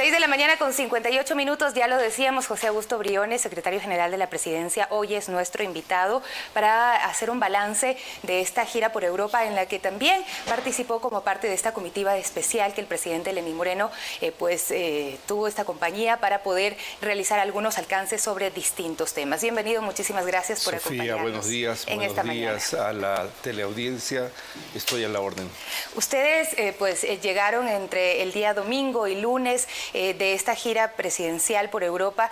6 de la mañana con 58 minutos, ya lo decíamos, José Augusto Briones, secretario general de la Presidencia, hoy es nuestro invitado para hacer un balance de esta gira por Europa en la que también participó como parte de esta comitiva especial que el presidente Lenín Moreno tuvo esta compañía para poder realizar algunos alcances sobre distintos temas. Bienvenido, muchísimas gracias por acompañarnos. Buenos días a la teleaudiencia, estoy a la orden. Ustedes llegaron entre el día domingo y lunes de esta gira presidencial por Europa.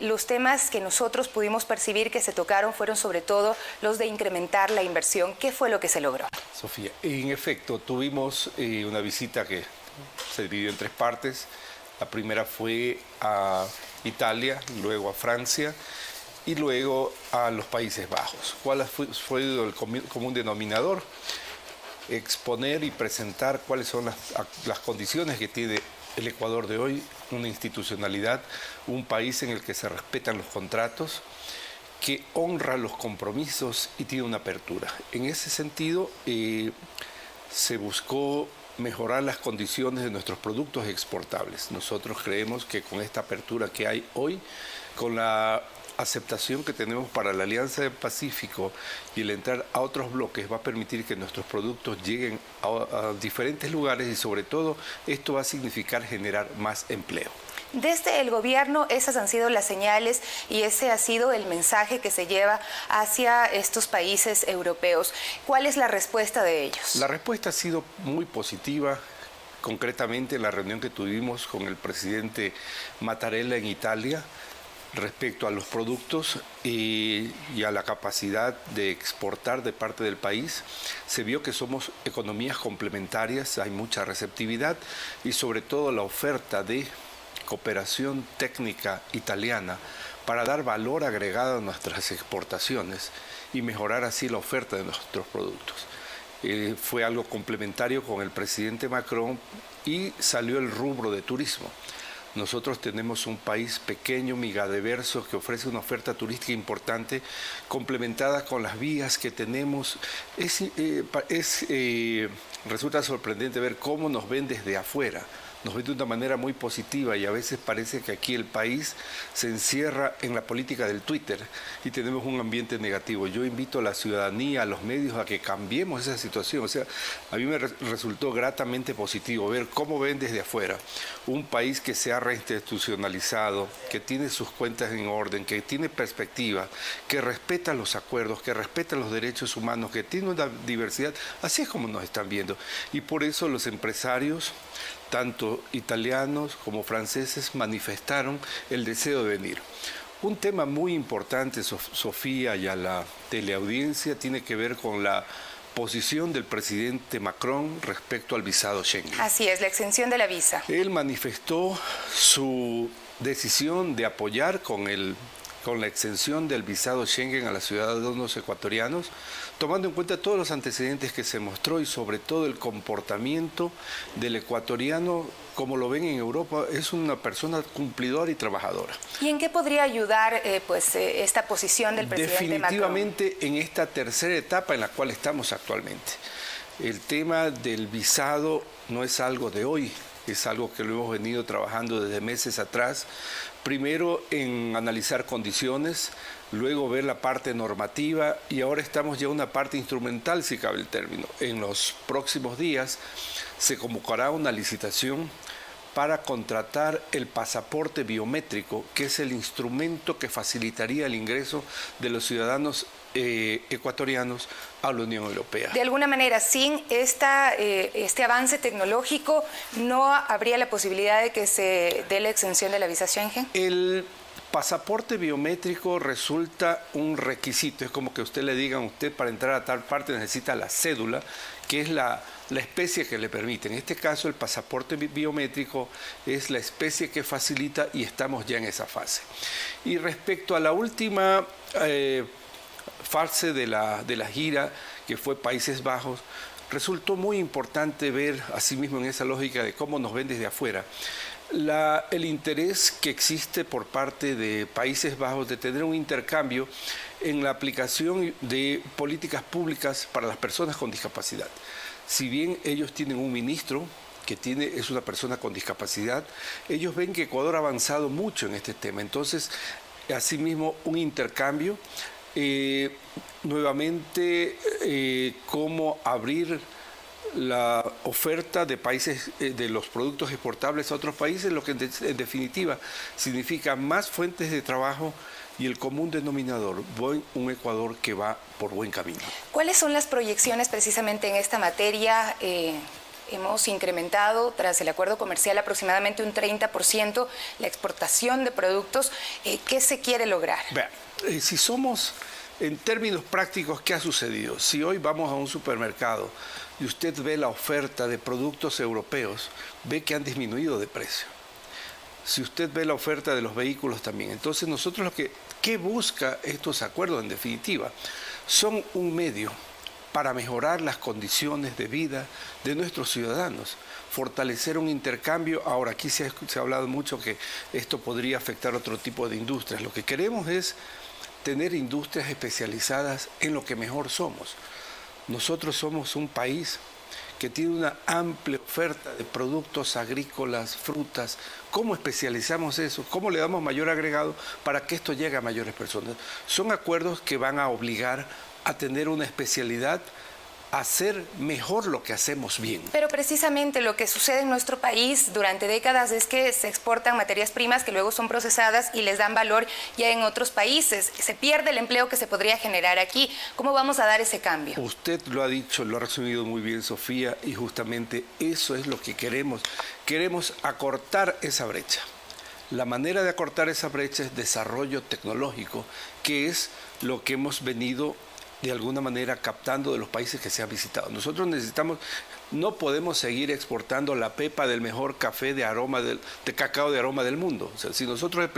Los temas que nosotros pudimos percibir que se tocaron fueron sobre todo los de incrementar la inversión. ¿Qué fue lo que se logró? Sofía, en efecto, tuvimos una visita que se dividió en tres partes. La primera fue a Italia, luego a Francia y luego a los Países Bajos. ¿Cuál fue el común denominador? Exponer y presentar cuáles son las condiciones que tiene el Ecuador de hoy, una institucionalidad, un país en el que se respetan los contratos, que honra los compromisos y tiene una apertura. En ese sentido, se buscó mejorar las condiciones de nuestros productos exportables. Nosotros creemos que con esta apertura que hay hoy, con la aceptación que tenemos para la Alianza del Pacífico y el entrar a otros bloques va a permitir que nuestros productos lleguen a diferentes lugares y sobre todo esto va a significar generar más empleo. Desde el gobierno esas han sido las señales y ese ha sido el mensaje que se lleva hacia estos países europeos. ¿Cuál es la respuesta de ellos? La respuesta ha sido muy positiva. Concretamente en la reunión que tuvimos con el presidente Mattarella en Italia, respecto a los productos y a la capacidad de exportar de parte del país, se vio que somos economías complementarias, hay mucha receptividad y sobre todo la oferta de cooperación técnica italiana para dar valor agregado a nuestras exportaciones y mejorar así la oferta de nuestros productos. Fue algo complementario con el presidente Macron y salió el rubro de turismo. Nosotros tenemos un país pequeño, migadeverso, que ofrece una oferta turística importante, complementada con las vías que tenemos. Resulta sorprendente ver cómo nos ven desde afuera. Nos ven de una manera muy positiva y a veces parece que aquí el país se encierra en la política del Twitter y tenemos un ambiente negativo. Yo invito a la ciudadanía, a los medios a que cambiemos esa situación. O sea, a mí me resultó gratamente positivo ver cómo ven desde afuera un país que se ha reinstitucionalizado, que tiene sus cuentas en orden, que tiene perspectiva, que respeta los acuerdos, que respeta los derechos humanos, que tiene una diversidad. Así es como nos están viendo. Y por eso los empresarios, tanto italianos como franceses, manifestaron el deseo de venir. Un tema muy importante, Sofía, y a la teleaudiencia, tiene que ver con la posición del presidente Macron respecto al visado Schengen. Así es, la exención de la visa. Él manifestó su decisión de apoyar con la exención del visado Schengen a los ciudadanos ecuatorianos, tomando en cuenta todos los antecedentes que se mostró y sobre todo el comportamiento del ecuatoriano, como lo ven en Europa, es una persona cumplidora y trabajadora. ¿Y en qué podría ayudar esta posición del presidente Macron? Definitivamente en esta tercera etapa en la cual estamos actualmente. El tema del visado no es algo de hoy, es algo que lo hemos venido trabajando desde meses atrás. Primero en analizar condiciones, luego ver la parte normativa y ahora estamos ya en una parte instrumental, si cabe el término. En los próximos días se convocará una licitación para contratar el pasaporte biométrico, que es el instrumento que facilitaría el ingreso de los ciudadanos ecuatorianos a la Unión Europea. De alguna manera, sin este avance tecnológico, ¿no habría la posibilidad de que se dé la exención de la visa Schengen? El pasaporte biométrico resulta un requisito. Es como que usted le diga a usted para entrar a tal parte necesita la cédula, que es la especie que le permite. En este caso, el pasaporte biométrico es la especie que facilita y estamos ya en esa fase. Y respecto a la última fase de la gira, que fue Países Bajos, resultó muy importante ver, asimismo en esa lógica de cómo nos ven desde afuera, el interés que existe por parte de Países Bajos de tener un intercambio en la aplicación de políticas públicas para las personas con discapacidad. Si bien ellos tienen un ministro es una persona con discapacidad, ellos ven que Ecuador ha avanzado mucho en este tema. Entonces, asimismo, un intercambio, nuevamente, cómo abrir la oferta de países, de los productos exportables a otros países, lo que en definitiva significa más fuentes de trabajo y el común denominador, un Ecuador que va por buen camino. ¿Cuáles son las proyecciones precisamente en esta materia? Hemos incrementado, tras el acuerdo comercial, aproximadamente un 30% la exportación de productos. ¿Qué se quiere lograr? Vea, si somos, en términos prácticos, ¿qué ha sucedido? Si hoy vamos a un supermercado y usted ve la oferta de productos europeos, ve que han disminuido de precio. Si usted ve la oferta de los vehículos también. Entonces nosotros ¿qué busca estos acuerdos en definitiva? Son un medio para mejorar las condiciones de vida de nuestros ciudadanos, fortalecer un intercambio. Ahora, aquí se ha hablado mucho que esto podría afectar otro tipo de industrias. Lo que queremos es tener industrias especializadas en lo que mejor somos. Nosotros somos un país que tiene una amplia oferta de productos agrícolas, frutas. ¿Cómo especializamos eso? ¿Cómo le damos mayor agregado para que esto llegue a mayores personas? Son acuerdos que van a obligar a tener una especialidad, a hacer mejor lo que hacemos bien. Pero precisamente lo que sucede en nuestro país durante décadas es que se exportan materias primas que luego son procesadas y les dan valor ya en otros países. Se pierde el empleo que se podría generar aquí. ¿Cómo vamos a dar ese cambio? Usted lo ha dicho, lo ha resumido muy bien, Sofía, y justamente eso es lo que queremos. Queremos acortar esa brecha. La manera de acortar esa brecha es desarrollo tecnológico, que es lo que hemos venido de alguna manera captando de los países que se han visitado. Nosotros no podemos seguir exportando la pepa del mejor café de cacao de aroma del mundo. O sea, si nosotros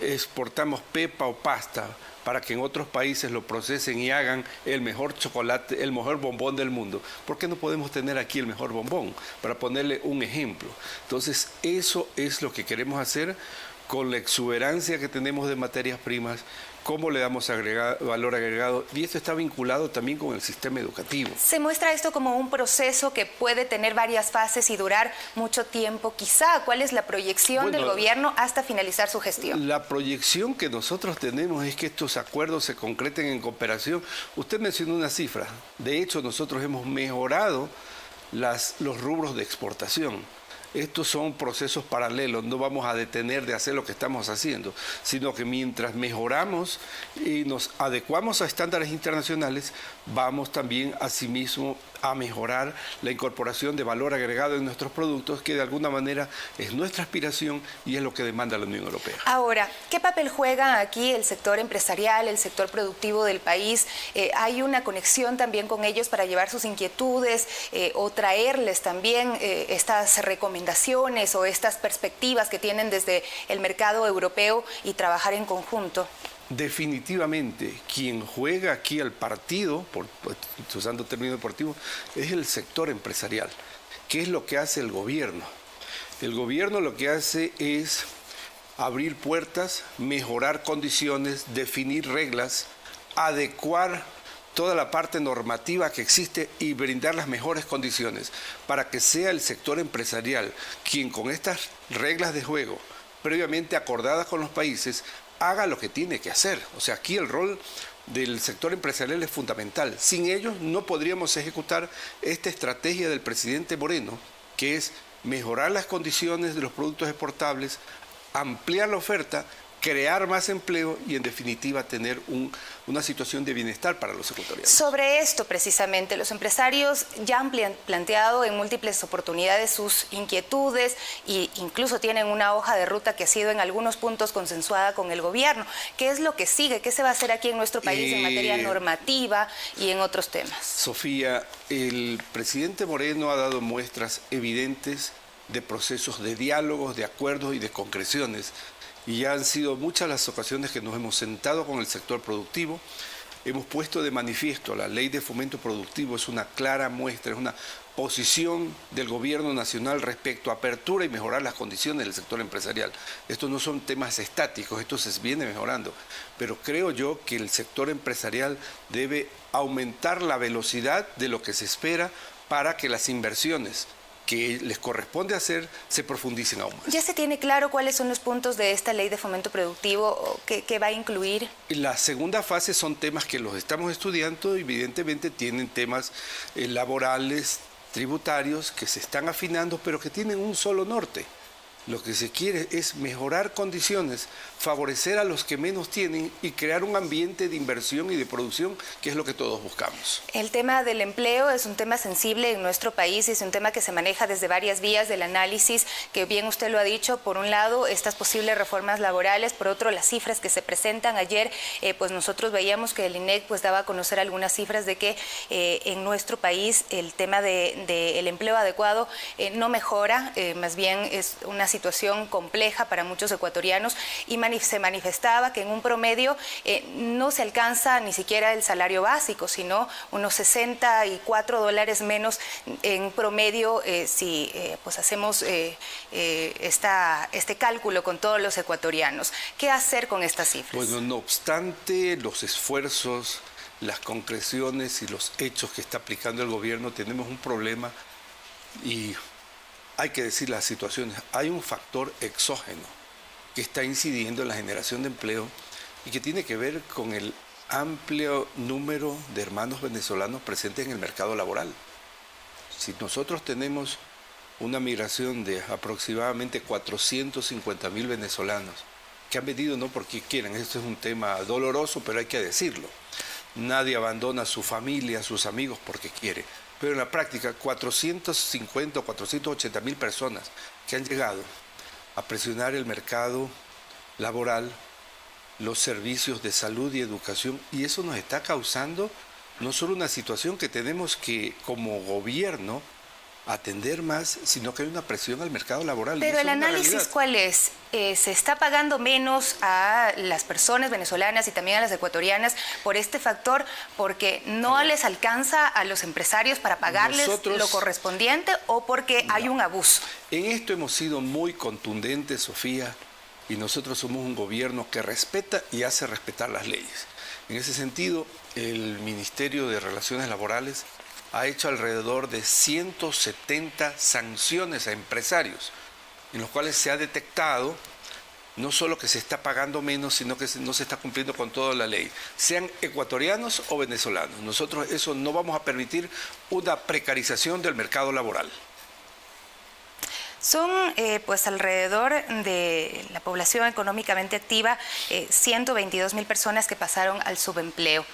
exportamos pepa o pasta para que en otros países lo procesen y hagan el mejor chocolate, el mejor bombón del mundo, ¿por qué no podemos tener aquí el mejor bombón? Para ponerle un ejemplo. Entonces, eso es lo que queremos hacer con la exuberancia que tenemos de materias primas, cómo le damos valor agregado, y esto está vinculado también con el sistema educativo. Se muestra esto como un proceso que puede tener varias fases y durar mucho tiempo. Quizá, ¿cuál es la proyección del gobierno hasta finalizar su gestión? La proyección que nosotros tenemos es que estos acuerdos se concreten en cooperación. Usted mencionó una cifra. De hecho, nosotros hemos mejorado los rubros de exportación. Estos son procesos paralelos, no vamos a detener de hacer lo que estamos haciendo, sino que mientras mejoramos y nos adecuamos a estándares internacionales, vamos también asimismo a mejorar la incorporación de valor agregado en nuestros productos, que de alguna manera es nuestra aspiración y es lo que demanda la Unión Europea. Ahora, ¿qué papel juega aquí el sector empresarial, el sector productivo del país? ¿Hay una conexión también con ellos para llevar sus inquietudes o traerles también estas recomendaciones o estas perspectivas que tienen desde el mercado europeo y trabajar en conjunto? Definitivamente, quien juega aquí al partido, usando términos deportivos, es el sector empresarial. ¿Qué es lo que hace el gobierno? El gobierno lo que hace es abrir puertas, mejorar condiciones, definir reglas, adecuar toda la parte normativa que existe y brindar las mejores condiciones para que sea el sector empresarial quien con estas reglas de juego previamente acordadas con los países haga lo que tiene que hacer. O sea, aquí el rol del sector empresarial es fundamental. Sin ellos no podríamos ejecutar esta estrategia del presidente Moreno, que es mejorar las condiciones de los productos exportables, ampliar la oferta, crear más empleo y en definitiva tener una situación de bienestar para los ecuatorianos. Sobre esto precisamente, los empresarios ya han planteado en múltiples oportunidades sus inquietudes e incluso tienen una hoja de ruta que ha sido en algunos puntos consensuada con el gobierno. ¿Qué es lo que sigue? ¿Qué se va a hacer aquí en nuestro país en materia normativa y en otros temas? Sofía, el presidente Moreno ha dado muestras evidentes de procesos de diálogos, de acuerdos y de concreciones. Y ya han sido muchas las ocasiones que nos hemos sentado con el sector productivo, hemos puesto de manifiesto la ley de fomento productivo, es una clara muestra, es una posición del gobierno nacional respecto a apertura y mejorar las condiciones del sector empresarial. Estos no son temas estáticos, esto se viene mejorando, pero creo yo que el sector empresarial debe aumentar la velocidad de lo que se espera para que las inversiones que les corresponde hacer se profundicen aún más. ¿Ya se tiene claro cuáles son los puntos de esta ley de fomento productivo que va a incluir? La segunda fase son temas que los estamos estudiando, evidentemente tienen temas laborales, tributarios, que se están afinando, pero que tienen un solo norte. Lo que se quiere es mejorar condiciones, favorecer a los que menos tienen y crear un ambiente de inversión y de producción, que es lo que todos buscamos. El tema del empleo es un tema sensible en nuestro país y es un tema que se maneja desde varias vías del análisis, que bien usted lo ha dicho, por un lado, estas posibles reformas laborales, por otro, las cifras que se presentan. Ayer, pues nosotros veíamos que el INEC pues daba a conocer algunas cifras de que en nuestro país el tema del empleo adecuado no mejora, más bien es una situación compleja para muchos ecuatorianos y se manifestaba que en un promedio no se alcanza ni siquiera el salario básico, sino unos $64 menos en promedio si pues hacemos este cálculo con todos los ecuatorianos. ¿Qué hacer con estas cifras? Bueno, no obstante los esfuerzos, las concreciones y los hechos que está aplicando el gobierno, tenemos un problema y hay que decir las situaciones. Hay un factor exógeno que está incidiendo en la generación de empleo y que tiene que ver con el amplio número de hermanos venezolanos presentes en el mercado laboral. Si nosotros tenemos una migración de aproximadamente 450.000 venezolanos que han venido no porque quieran, esto es un tema doloroso, pero hay que decirlo. Nadie abandona a su familia, a sus amigos porque quiere. Pero en la práctica, 450 o 480.000 personas que han llegado a presionar el mercado laboral, los servicios de salud y educación, y eso nos está causando no solo una situación que tenemos que, como gobierno, atender más, sino que hay una presión al mercado laboral. Pero el análisis, ¿cuál es? ¿Se está pagando menos a las personas venezolanas y también a las ecuatorianas por este factor? ¿Porque no les alcanza a los empresarios para pagarles lo correspondiente o porque hay un abuso? En esto hemos sido muy contundentes, Sofía, y nosotros somos un gobierno que respeta y hace respetar las leyes. En ese sentido, el Ministerio de Relaciones Laborales ha hecho alrededor de 170 sanciones a empresarios, en los cuales se ha detectado no solo que se está pagando menos, sino que no se está cumpliendo con toda la ley, sean ecuatorianos o venezolanos. Nosotros eso no vamos a permitir una precarización del mercado laboral. Son pues alrededor de la población económicamente activa 122.000 personas que pasaron al subempleo.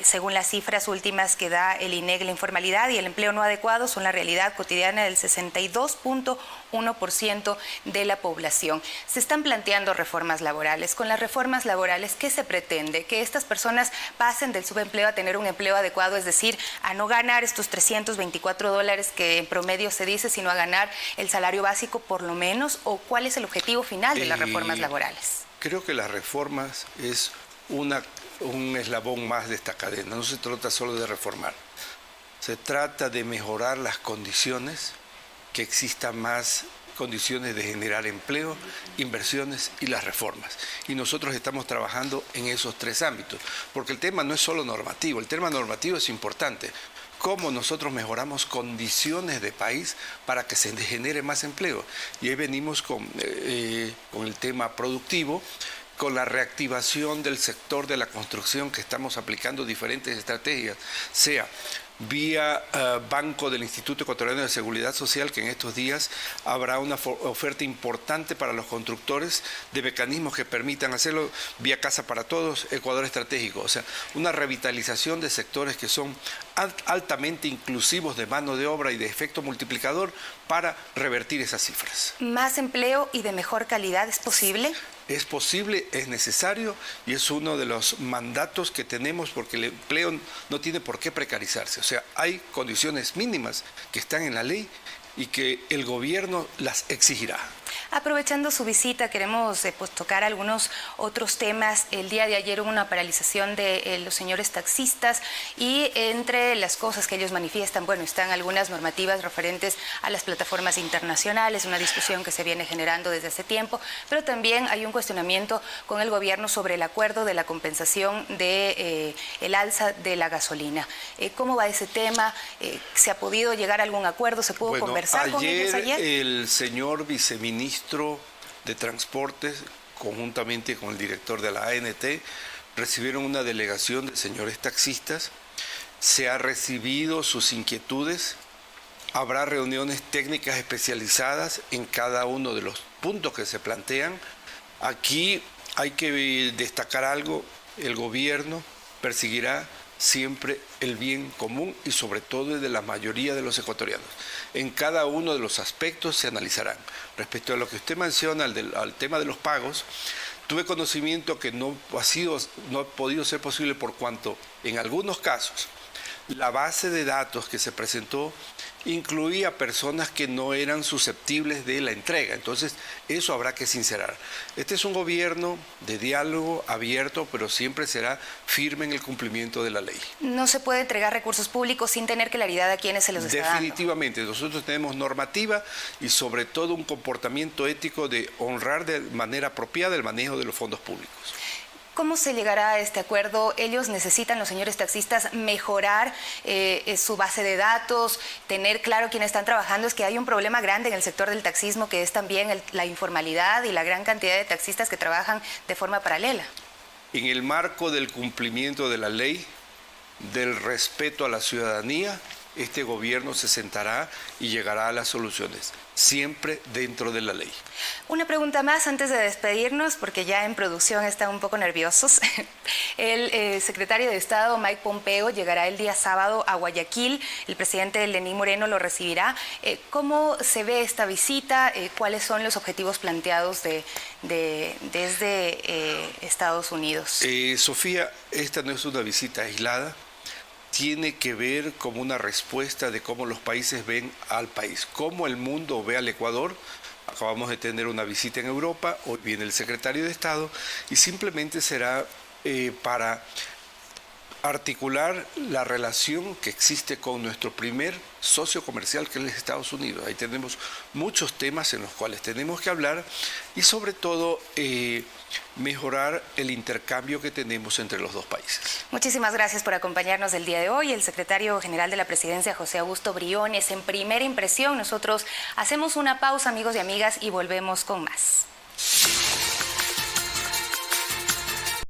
Según las cifras últimas que da el INEC, la informalidad y el empleo no adecuado son la realidad cotidiana del 62.1% de la población. Se están planteando reformas laborales. Con las reformas laborales, ¿qué se pretende? Que estas personas pasen del subempleo a tener un empleo adecuado, es decir, a no ganar estos $324 que en promedio se dice, sino a ganar el salario básico por lo menos, o cuál es el objetivo final de las reformas laborales? Creo que las reformas es un eslabón más de esta cadena. No se trata solo de reformar, se trata de mejorar las condiciones, que existan más condiciones de generar empleo, inversiones y las reformas. Y nosotros estamos trabajando en esos tres ámbitos, porque el tema no es solo normativo, el tema normativo es importante. Cómo nosotros mejoramos condiciones de país para que se genere más empleo. Y ahí venimos con el tema productivo, con la reactivación del sector de la construcción, que estamos aplicando diferentes estrategias, sea vía Banco del Instituto Ecuatoriano de Seguridad Social, que en estos días habrá una oferta importante para los constructores de mecanismos que permitan hacerlo, vía Casa para Todos, Ecuador Estratégico, o sea, una revitalización de sectores que son altamente inclusivos de mano de obra y de efecto multiplicador para revertir esas cifras. ¿Más empleo y de mejor calidad es posible? Es posible, es necesario y es uno de los mandatos que tenemos, porque el empleo no tiene por qué precarizarse. O sea, hay condiciones mínimas que están en la ley y que el gobierno las exigirá. Aprovechando su visita, queremos pues, tocar algunos otros temas. El día de ayer hubo una paralización de los señores taxistas y entre las cosas que ellos manifiestan, bueno, están algunas normativas referentes a las plataformas internacionales, una discusión que se viene generando desde hace tiempo, pero también hay un cuestionamiento con el gobierno sobre el acuerdo de la compensación de el alza de la gasolina. ¿Cómo va ese tema? ¿Se ha podido llegar a algún acuerdo? ¿Se pudo conversar con ellos ayer? El señor viceministro de Transportes, conjuntamente con el director de la ANT, recibieron una delegación de señores taxistas. Se ha recibido sus inquietudes. Habrá reuniones técnicas especializadas en cada uno de los puntos que se plantean. Aquí hay que destacar algo: el gobierno perseguirá siempre el bien común y sobre todo el de la mayoría de los ecuatorianos. En cada uno de los aspectos se analizarán. Respecto a lo que usted menciona, al tema de los pagos, tuve conocimiento que no ha podido ser posible por cuanto en algunos casos la base de datos que se presentó incluía personas que no eran susceptibles de la entrega. Entonces, eso habrá que sincerar. Este es un gobierno de diálogo abierto, pero siempre será firme en el cumplimiento de la ley. No se puede entregar recursos públicos sin tener claridad a quiénes se los está dando. Definitivamente. Nosotros tenemos normativa y sobre todo un comportamiento ético de honrar de manera apropiada el manejo de los fondos públicos. ¿Cómo se llegará a este acuerdo? Ellos necesitan, los señores taxistas, mejorar su base de datos, tener claro quiénes están trabajando. Es que hay un problema grande en el sector del taxismo, que es también la informalidad y la gran cantidad de taxistas que trabajan de forma paralela. En el marco del cumplimiento de la ley, del respeto a la ciudadanía, este gobierno se sentará y llegará a las soluciones, siempre dentro de la ley. Una pregunta más antes de despedirnos, porque ya en producción están un poco nerviosos. El secretario de Estado, Mike Pompeo, llegará el día sábado a Guayaquil. El presidente Lenín Moreno lo recibirá. ¿Cómo se ve esta visita? ¿Cuáles son los objetivos planteados desde Estados Unidos? Sofía, esta no es una visita aislada. Tiene que ver como una respuesta de cómo los países ven al país, cómo el mundo ve al Ecuador. Acabamos de tener una visita en Europa, hoy viene el secretario de Estado y simplemente será para articular la relación que existe con nuestro primer socio comercial, que es Estados Unidos. Ahí tenemos muchos temas en los cuales tenemos que hablar y sobre todo mejorar el intercambio que tenemos entre los dos países. Muchísimas gracias por acompañarnos el día de hoy. El secretario general de la Presidencia, José Augusto Briones. En Primera Impresión, nosotros hacemos una pausa, amigos y amigas, y volvemos con más.